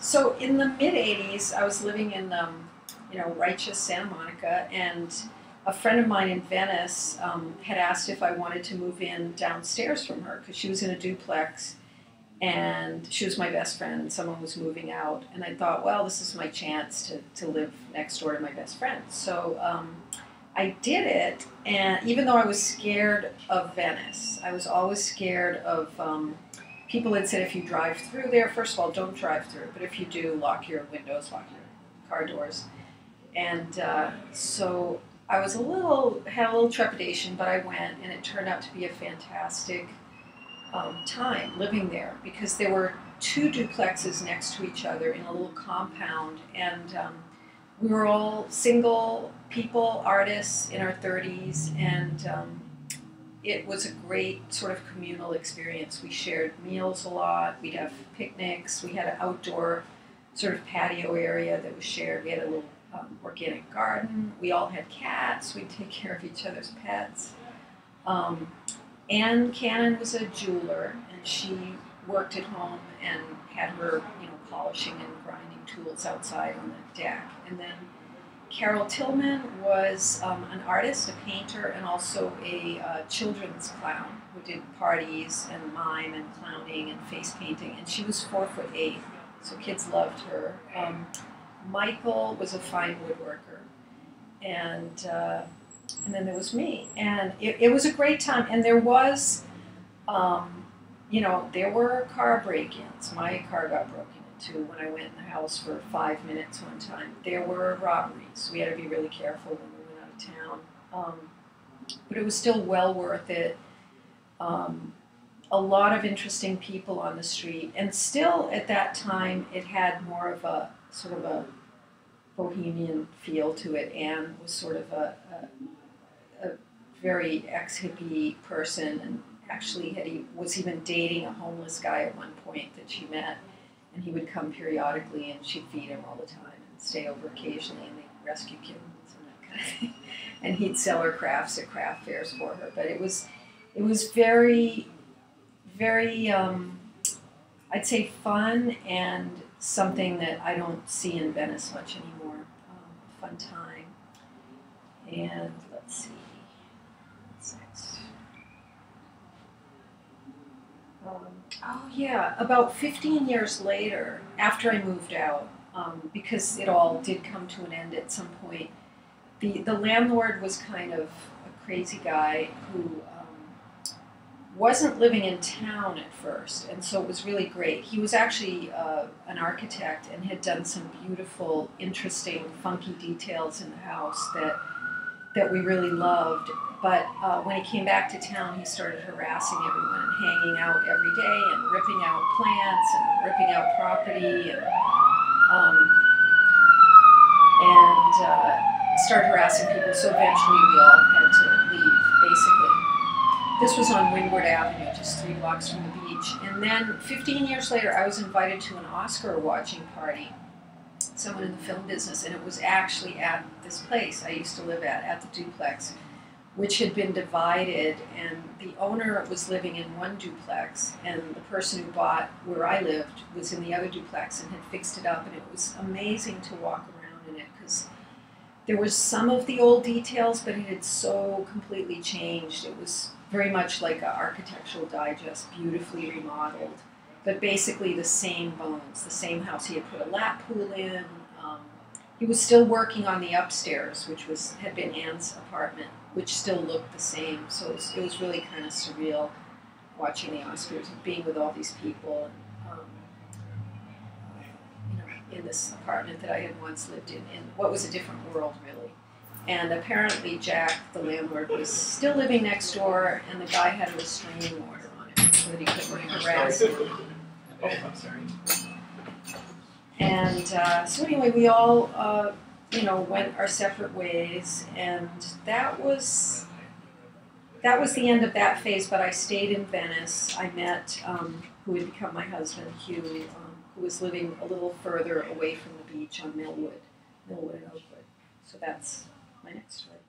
So in the mid-'80s, I was living in, righteous Santa Monica, and a friend of mine in Venice had asked if I wanted to move in downstairs from her because she was in a duplex, and she was my best friend, and someone was moving out. And I thought, well, this is my chance to live next door to my best friend. So I did it, and even though I was scared of Venice, I was always scared of people had said if you drive through there, first of all, don't drive through, but if you do, lock your windows, lock your car doors. And so I was had a little trepidation, but I went, and it turned out to be a fantastic time living there, because there were two duplexes next to each other in a little compound, and we were all single people, artists in our 30s, and it was a great sort of communal experience. We shared meals a lot, we'd have picnics, we had an outdoor sort of patio area that was shared. We had a little organic garden, we all had cats, we'd take care of each other's pets. Anne Cannon was a jeweler, and she worked at home and had her, polishing and grinding tools outside on the deck. And then Carol Tillman was an artist, a painter, and also a children's clown who did parties and mime and clowning and face painting. And she was 4'8", so kids loved her. Michael was a fine woodworker, and then there was me. And it was a great time. And there was, there were car break-ins. My car got broken into when I went in the house for 5 minutes one time. There were robberies. We had to be really careful when we went out of town. But it was still well worth it. A lot of interesting people on the street. And still at that time, it had more of a sort of a bohemian feel to it. Anne was sort of a very ex-hippie person, and actually he was even dating a homeless guy at one point that she met, and he would come periodically, and she'd feed him all the time and stay over occasionally, and they'd rescue kittens and that kind of thing. And he'd sell her crafts at craft fairs for her. But it was very, very, I'd say, fun, and something that I don't see in Venice much anymore. Fun time. And let's see. What's next? Oh yeah, about 15 years later, after I moved out, because it all did come to an end at some point, the landlord was kind of a crazy guy who wasn't living in town at first, and so it was really great. He was actually an architect and had done some beautiful, interesting, funky details in the house that we really loved. But when he came back to town, he started harassing everyone and hanging out every day and ripping out plants and ripping out property, and started harassing people. So eventually we all had to leave, basically. This was on Windward Avenue, just 3 blocks from the beach. And then 15 years later, I was invited to an Oscar watching party, someone in the film business, and it was actually at this place I used to live at the duplex, which had been divided, and the owner was living in one duplex, and the person who bought where I lived was in the other duplex and had fixed it up, and it was amazing to walk around in it, because there was some of the old details, but it had so completely changed. It was very much like an Architectural Digest, beautifully remodeled, but basically the same bones, the same house. He had put a lap pool in. He was still working on the upstairs, which had been Anne's apartment, which still looked the same. So it was really kind of surreal watching the Oscars and being with all these people, and in this apartment that I had once lived in what was a different world, really. And apparently Jack, the landlord, was still living next door, and the guy had a restraining order on him so that he couldn't harass him. Oh, I'm sorry. And so anyway, we all, went our separate ways, and that was the end of that phase. But I stayed in Venice. I met who had become my husband, Hugh, who was living a little further away from the beach on Millwood and Oakwood. So that's my next story.